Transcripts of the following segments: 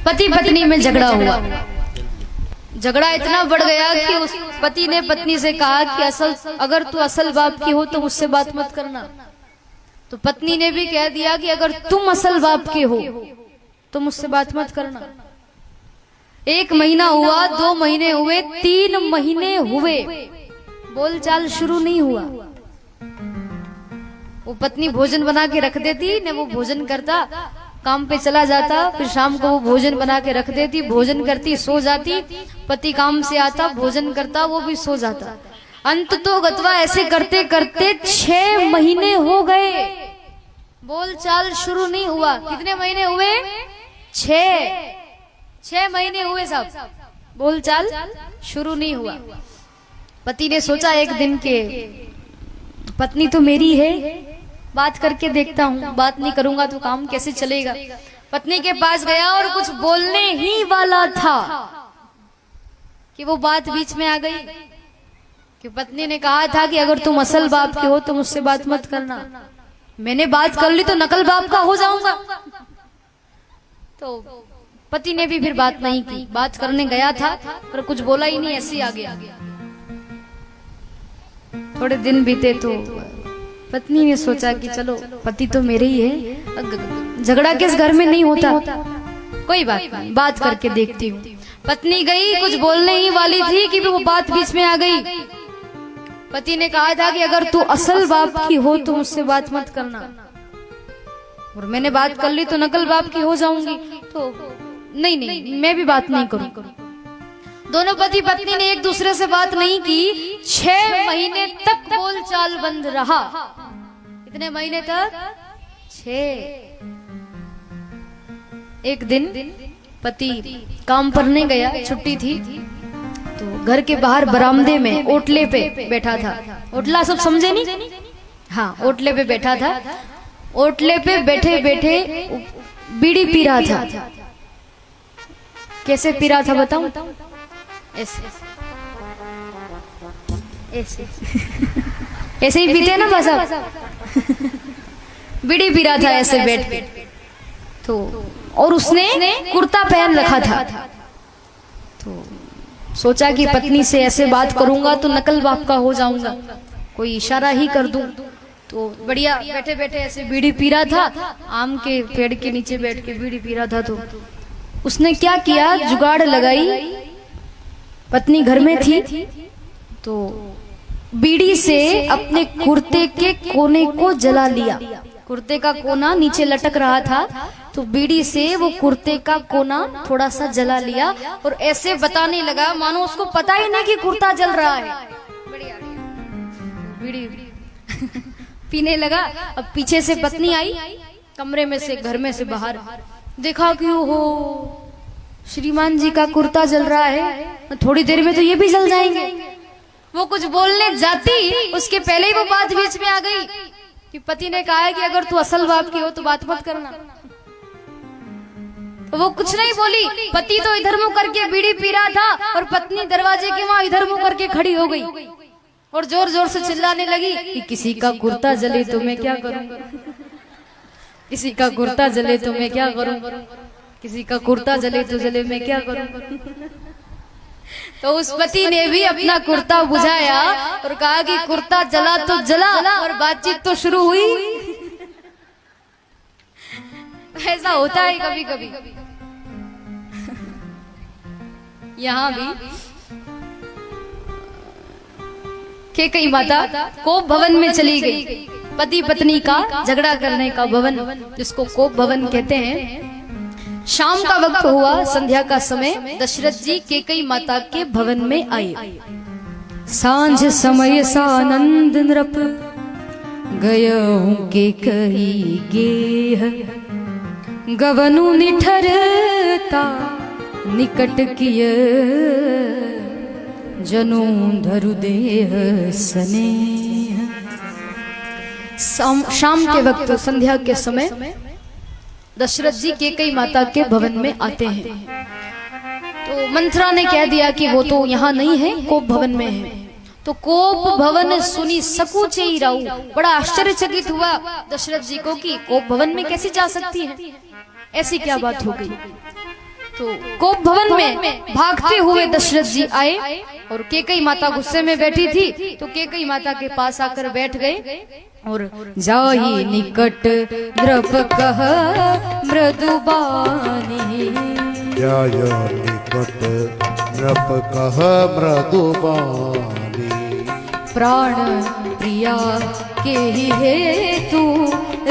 पति पत्नी में झगड़ा हुआ। झगड़ा इतना बढ़ गया कि उस पति ने पत्नी से कहा कि अगर तू असल बाप की हो तो मुझसे बात मत करना। तो पत्नी ने भी कह दिया कि अगर तुम असल बाप के हो तो मुझसे बात मत करना। 1 महीना हुआ, 2 महीने हुए, 3 महीने हुए, बोलचाल शुरू नहीं हुआ। वो पत्नी भोजन बना के रख देती न, वो भोजन करता, काम पे चला जाता, फिर शाम को वो भोजन बना के रख देती, भोजन करती, सो जाती, पति काम से आता, भोजन करता, वो भी सो जाता। अंत तो गतवा ऐसे करते करते 6 महीने हो गए, बोलचाल शुरू नहीं हुआ। कितने महीने हुए? 6 महीने हुए सब, बोलचाल शुरू नहीं हुआ। पति ने सोचा एक दिन के पत्नी तो मेरी है, बात करके देखता हूँ, बात नहीं करूंगा तो काम कैसे चलेगा। पत्नी के पास गया और कुछ बोलने ही वाला था कि वो बात बीच में आ गई कि पत्नी ने कहा था कि अगर तुम असल बाप के हो तो मुझसे बात मत करना। मैंने बात कर ली तो नकल बाप का हो जाऊंगा। तो पति ने भी फिर बात नहीं की, बात करने गया था पर कुछ बोला ही नहीं, ऐसे ही आ गया। थोड़े दिन बीते तो पत्नी ने सोचा कि चलो पति तो मेरे ही है, झगड़ा किस घर में नहीं होता, कोई बात नहीं, बात करके देखती हूँ। पत्नी गई, कुछ बोलने ही वाली थी कि वो बात बीच में आ गई। पति ने कहा था कि अगर तू असल बाप की हो तो मुझसे बात मत करना, और मैंने बात कर ली तो नकल बाप की हो जाऊंगी, तो नहीं, मैं भी बात नहीं करूं। दोनों पति पत्नी ने एक दूसरे से बात नहीं की। 6 महीने तक बोलचाल बंद रहा। कितने महीने तक? 6। एक दिन पति काम पर नहीं गया, छुट्टी थी, तो घर के बाहर बरामदे में ओटले पे बैठा था। ओटला सब समझे नहीं? हाँ, ओटले पे बैठा था। ओटले पे बैठे बैठे बीड़ी पी रहा था। कैसे पी रहा था बताऊं? ऐसे ऐसे ऐसे ही पीते हैं ना बस आप। बीड़ी पी रहा था ऐसे बैठ के, तो और उसने कुर्ता पहन रखा था। तो सोचा कि पत्नी से ऐसे बात करूंगा तो नकल बाप का हो जाऊंगा, कोई इशारा ही कर दूं। तो बढ़िया बैठे बैठे ऐसे बीड़ी पी रहा था, आम के पेड़ के नीचे बैठ के बीड़ी पी रहा था। तो उसने क्या किया, जुगाड़ लगाई। पत्नी घर में थी तो बीड़ी से अपने कुर्ते के कोने को जला लिया। कुर्ते का कोना नीचे लटक रहा था, तो बीड़ी से वो कुर्ते का कोना थोड़ा सा जला लिया और ऐसे बताने लगा मानो उसको पता ही नहीं कि कुर्ता जल रहा है। बीड़ी पीने लगा। अब पीछे से पत्नी आई, कमरे में से, घर में से बाहर, देखा कि हो श्रीमान जी का कुर्ता जल रहा है, थोड़ी देर में तो ये भी जल जाएंगे। वो कुछ बोलने जाती, उसके पहले ही वो बात बीच में आ गई कि पति ने कहा है कि अगर तू असल बाप की हो तो बात मत करना। तो वो कुछ नहीं बोली। पति तो इधर मुंह करके बीड़ी पी रहा था और पत्नी दरवाजे के वहां इधर मुंह करके खड़ी हो गई और जोर जोर से चिल्लाने लगी कि किसी का कुर्ता जले तो मैं क्या करूं, किसी का कुर्ता जले तो मैं क्या करूं, किसी का कुर्ता जले तो जले, मैं क्या करूं। तो उस पति ने भी अपना कुर्ता बुझाया और कहा कि कुर्ता जला तो जला और बातचीत तो शुरू हुई। ऐसा होता है कभी कभी। यहाँ भी कैकेयी माता कोप भवन में चली गई। पति पत्नी का झगड़ा करने का भवन, जिसको कोप भवन कहते हैं। शाम का वक्त हुआ, संध्या का समय। दशरथ जी कैकेयी माता के भवन में आए। सांझ समय सानंद नृप गयहूं कैकेयी गेह, गवनु निठरता निकट किय, जनु धरु देह स्नेह। शाम के वक्त, संध्या के समय दशरथ जी कैकेयी माता के भवन में आते हैं। तो मंत्रा ने कह दिया कि वो तो यहाँ नहीं है, कोप भवन में है। तो कोप भवन सुनी सकूचे ही राऊ, बड़ा आश्चर्यचकित हुआ दशरथ जी को कि कोप भवन में कैसे जा सकती है, ऐसी क्या बात हो गई। तो कोप भवन में भागते हुए दशरथ जी आए और केकई माता गुस्से में बैठी थी, तो केकई माता के पास आकर बैठ गए और जाई निकट द्रप कह मृदुबानी, जाय निकट द्रप कह मृदुबानी, प्राण प्रिया के ही हेतु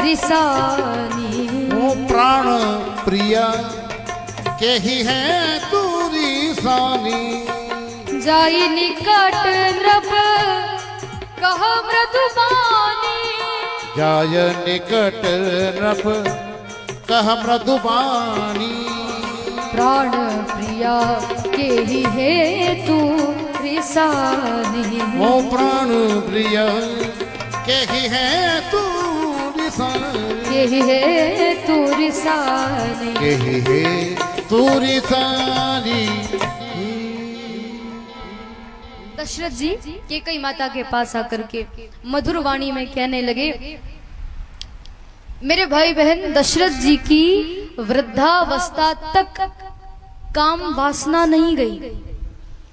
रिसानी, ओ प्राण प्रिया के ही है तू रिसानी, जाई निकट नृप कह मृदुबानी, जाय निकट नृप कह मृदुबानी, प्राण प्रिया के ही हेतु रिसानी, ओ प्राण प्रिया के ही है तू रिसानी, के ही हेतु रिसानी, के ही है तू रिसानी। दशरथ जी केकई माता के पास आकर के मधुर वाणी में कहने लगे, मेरे भाई बहन दशरथ जी की वृद्धावस्था तक काम वासना नहीं गई।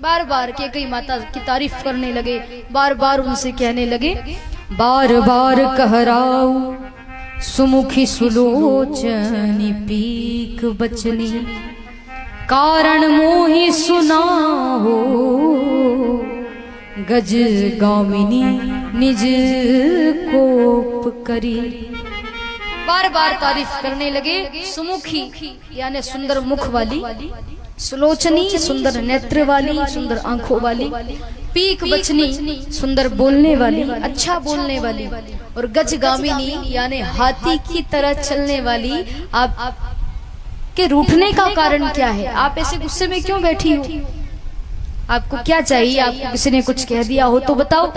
बार बार केकई माता की तारीफ करने लगे, बार बार उनसे कहने लगे, बार बार कहराऊ सुमुखी सुलोचनी पीक बचनी, कारण मोहि सुना हो गज गामिनी निज कोप करी। बार बार तारीफ करने लगे। सुमुखी यानी सुंदर मुख वाली, सुलोचनी सुंदर नेत्र वाली, सुंदर आंखों वाली, पीक बचनी सुंदर बोलने वाली, अच्छा बोलने वाली, और गजगामिनी यानी हाथी की तरह चलने वाली। आप के रूठने का कारण क्या है? आप ऐसे गुस्से में क्यों बैठी हो? आपको क्या चाहिए? आपको किसी ने कुछ कह दिया हो तो बताओ।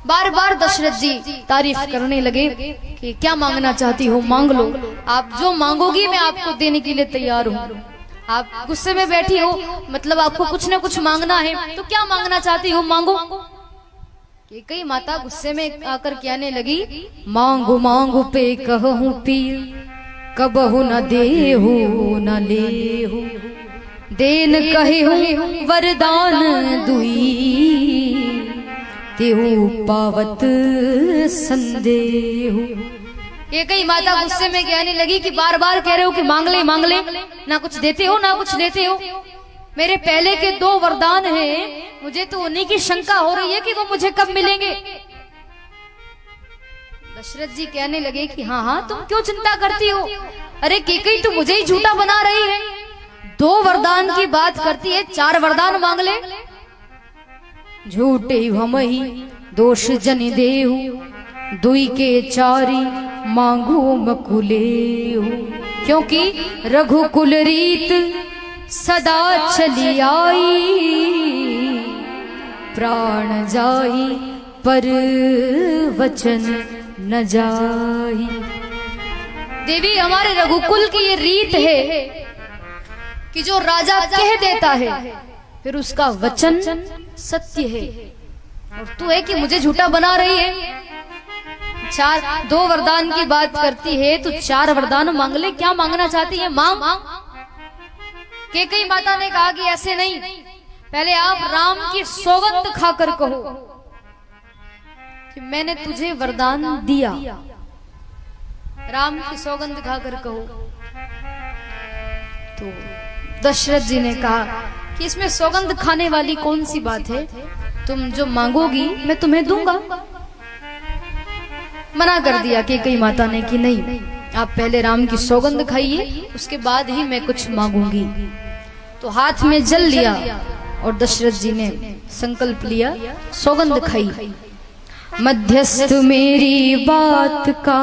बार बार दशरथ जी तारीफ करने लगे कि क्या मांगना चाहती हो मांग लो, आप जो मांगोगी मैं आपको देने के लिए तैयार हूँ। आप गुस्से में बैठी हो, मतलब आपको कुछ न कुछ मांगना है, तो क्या मांगना चाहती हो मांगो। केकई माता गुस्से में आकर कहने लगी, मांगो मांगो पे कहूँ पीर, कबहु न देहु न लेहु, देन कहेहु वरदान दुई, तेहु पावत संदेहु। केकई माता गुस्से में कहने लगी कि बार बार कह रहे हो कि मांग ले, ना कुछ देते हो ना कुछ लेते हो। मेरे पहले के 2 वरदान हैं, मुझे तो उन्हीं की शंका हो रही है कि वो मुझे कब मिलेंगे। दशरथ जी कहने लगे कि हाँ हाँ तुम क्यों चिंता करती हो? अरे केकई तो मुझे ही झूठा बना रही है। 2 वरदान की बात करती है, 4 वरदान मांग ले। झूठे हम ही दोष जन देहु, दुई के चारी मांगू मकुले, क्योंकि रघुकुल रीत सदा चली आई, प्राण जाई पर वचन न जाई। देवी हमारे रघुकुल की ये रीत है कि जो राजा कह देता है फिर उसका वचन सत्य है, और तू है कि मुझे झूठा बना रही है। 2 वरदान की बात करती है तो 4 वरदान मांग ले। क्या मांगना चाहती है? मांग। केकई माता ने कहा कि ऐसे नहीं, पहले आप राम की सौगंध खाकर कहो कि मैंने तुझे वरदान दिया। राम की सौगंध खाकर कहो। तो दशरथ जी ने कहा कि इसमें सौगंध खाने वाली कौन सी बात है? तुम जो मांगोगी मैं तुम्हें दूंगा। मना कर दिया केकई माता ने कि नहीं, आप पहले राम की सौगंध खाइए, उसके बाद ही मैं कुछ मांगूंगी। तो हाथ में जल लिया और दशरथ जी ने संकल्प लिया, सौगंध खाई। मध्यस्थ मेरी बात का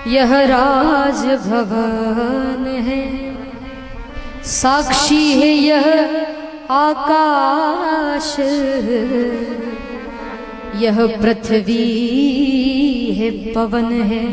यह राज भवन है, साक्षी है यह आकाश, यह पृथ्वी है पवन है,